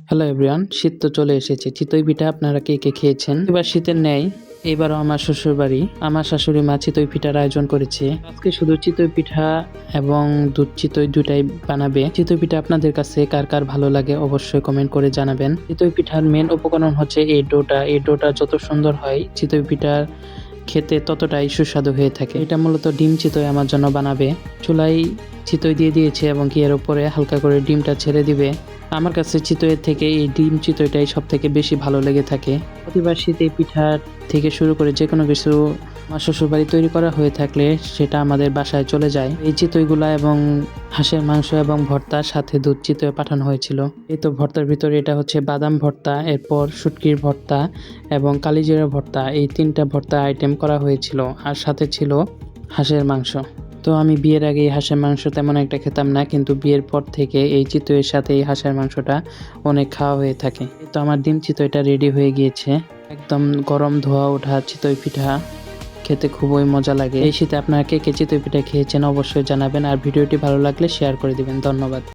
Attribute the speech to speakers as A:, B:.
A: Hello everyone, শীত তো চলে এসেছে। চিতই পিঠা আপনারা কে কে খেয়েছেন? এবার শীতের ন্যায় এবারও আমার শ্বশুরবাড়ি আমার শাশুড়ি মা চিতই পিঠার আয়োজন করেছে। আজকে শুধু চিতই পিঠা এবং দুধ চিতই দুটাই বানাবে। চিতই পিঠা আপনাদের কাছে কার কার ভালো লাগে অবশ্যই কমেন্ট করে জানাবেন। চিতই পিঠার মেন উপকরণ হচ্ছে এই ডোটা। এই ডোটা যত সুন্দর হয় চিতই পিঠার খেতে ততটাই সুস্বাদু হয়ে থাকে। এটা মূলত ডিম চিতই আমার জন্য বানাবে। চুলায় চিতই দিয়ে দিয়েছে এবং কি এর উপরে হালকা করে ডিমটা ছেড়ে দিবে। আমার কাছে চিতইয়ের থেকে এই ডিম চিতইটাই সব থেকে বেশি ভালো লেগে থাকে। প্রতিবার শীতে পিঠা থেকে শুরু করে যে কোনো কিছু আমার শ্বশুরবাড়ি তৈরি করা হয়ে থাকলে সেটা আমাদের বাসায় চলে যায়। এই চিতইগুলা এবং হাঁসের মাংস এবং ভর্তার সাথে দুধ চিতই পাঠানো হয়েছিল। এই তো ভর্তার ভিতরে এটা হচ্ছে বাদাম ভর্তা, এরপর শুটকির ভর্তা এবং কালিজিরা ভর্তা, এই তিনটা ভর্তা আইটেম করা হয়েছিল। আর সাথে ছিল হাঁসের মাংস। তো আমি বিয়ের আগে এই হাঁসের মাংস তেমন একটা খেতাম না, কিন্তু বিয়ের পর থেকে এই চিতইয়ের সাথে এই হাঁসের মাংসটা অনেক খাওয়া হয়ে থাকে। তো আমার ডিম চিতইটা রেডি হয়ে গিয়েছে। একদম গরম ধোয়া ওঠা চিতই পিঠা খেতে খুবই মজা লাগে। এই শীতে আপনারা কে কে চিতই পিঠা খেয়েছেন অবশ্যই জানাবেন, আর ভিডিওটি ভালো লাগলে শেয়ার করে দিবেন। ধন্যবাদ।